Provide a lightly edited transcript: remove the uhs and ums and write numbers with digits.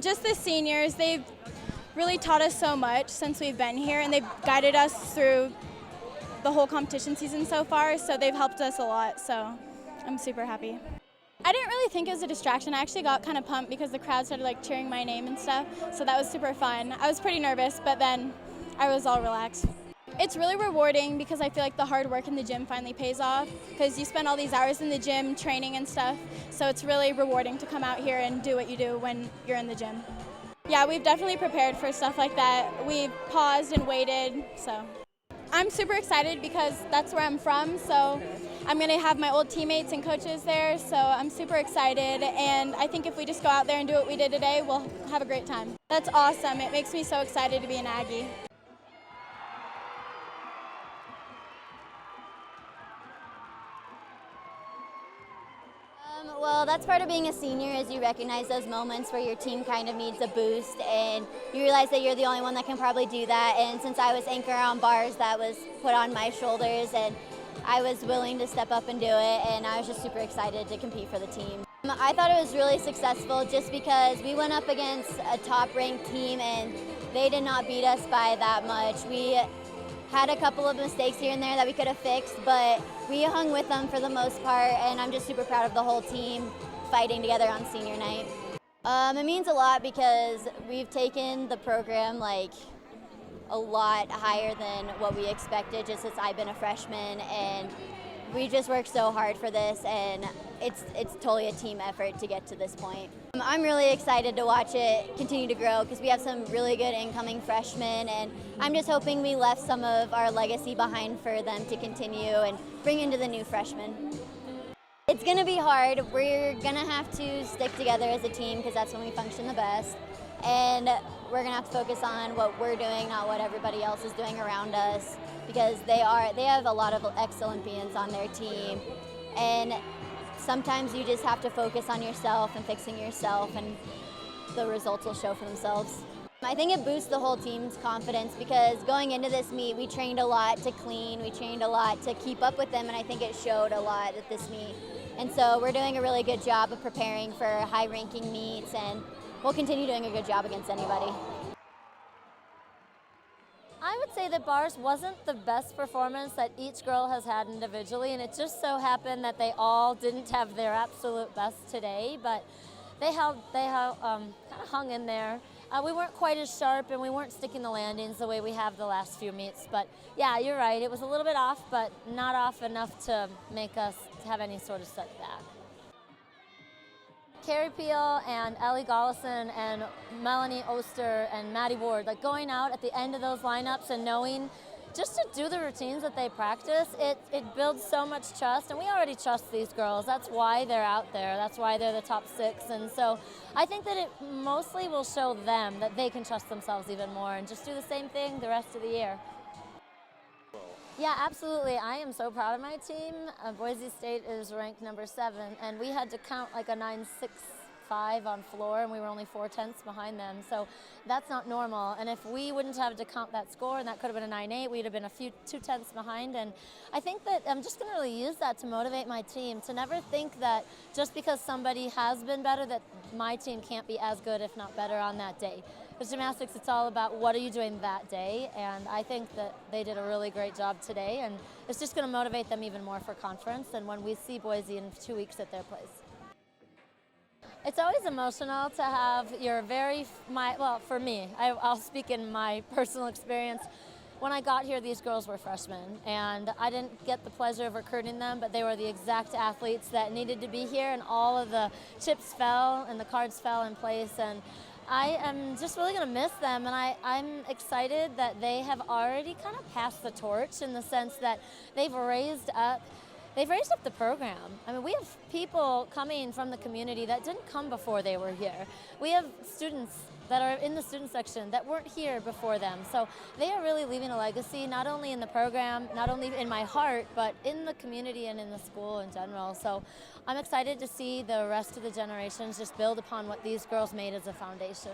Just the seniors. They've really taught us so much since we've been here, and they've guided us through the whole competition season so far, so they've helped us a lot, so I'm super happy. I didn't really think it was a distraction. I actually got kind of pumped because the crowd started like cheering my name and stuff, so that was super fun. I was pretty nervous, but then I was all relaxed. It's really rewarding because I feel like the hard work in the gym finally pays off, because you spend all these hours in the gym training and stuff, so it's really rewarding to come out here and do what you do when you're in the gym. Yeah, we've definitely prepared for stuff like that. We've paused and waited, so. I'm super excited because that's where I'm from, so I'm going to have my old teammates and coaches there, so I'm super excited, and I think if we just go out there and do what we did today, we'll have a great time. That's awesome. It makes me so excited to be an Aggie. Well, that's part of being a senior, is you recognize those moments where your team kind of needs a boost, and you realize that you're the only one that can probably do that. And since I was anchor on bars, that was put on my shoulders, and I was willing to step up and do it, and I was just super excited to compete for the team. I thought it was really successful just because we went up against a top-ranked team, and they did not beat us by that much. We had a couple of mistakes here and there that we could have fixed, but we hung with them for the most part, and I'm just super proud of the whole team fighting together on senior night. It means a lot because we've taken the program like a lot higher than what we expected just since I've been a freshman, and we just worked so hard for this, and it's totally a team effort to get to this point. I'm really excited to watch it continue to grow because we have some really good incoming freshmen, and I'm just hoping we left some of our legacy behind for them to continue and bring into the new freshmen. It's going to be hard. We're going to have to stick together as a team because that's when we function the best, and we're going to have to focus on what we're doing, not what everybody else is doing around us, because they have a lot of excellent beings on their team, and sometimes you just have to focus on yourself and fixing yourself, and the results will show for themselves. I think it boosts the whole team's confidence because going into this meet, we trained a lot to clean, we trained a lot to keep up with them, and I think it showed a lot at this meet. And so we're doing a really good job of preparing for high-ranking meets, and we'll continue doing a good job against anybody. I would say that bars wasn't the best performance that each girl has had individually, and it just so happened that they all didn't have their absolute best today, but they kind of hung in there. We weren't quite as sharp, and we weren't sticking the landings the way we have the last few meets, but yeah, you're right, it was a little bit off, but not off enough to make us have any sort of setback. Carrie Peel and Ellie Gollison and Melanie Oster and Maddie Ward, like going out at the end of those lineups and knowing just to do the routines that they practice, it builds so much trust, and we already trust these girls. That's why they're out there. That's why they're the top 6, and so I think that it mostly will show them that they can trust themselves even more and just do the same thing the rest of the year. Yeah, absolutely. I am so proud of my team. Boise State is ranked number 7, and we had to count like a 9.65 on floor, and we were only 4/10 behind them. So that's not normal. And if we wouldn't have to count that score, and that could have been a 9.8, we'd have been a few 2/10 behind. And I think that I'm just going to really use that to motivate my team, to never think that just because somebody has been better, that my team can't be as good, if not better, on that day. With gymnastics, it's all about what are you doing that day, and I think that they did a really great job today, and it's just going to motivate them even more for conference and when we see Boise in 2 weeks at their place. It's always emotional to have your well, for me, I'll speak in my personal experience. When I got here, these girls were freshmen, and I didn't get the pleasure of recruiting them, but they were the exact athletes that needed to be here, and all of the chips fell and the cards fell in place, and I am just really going to miss them, and I'm excited that they have already kind of passed the torch in the sense that they've raised up the program. I mean, we have people coming from the community that didn't come before they were here. We have students that are in the student section that weren't here before them. So they are really leaving a legacy, not only in the program, not only in my heart, but in the community and in the school in general. So I'm excited to see the rest of the generations just build upon what these girls made as a foundation.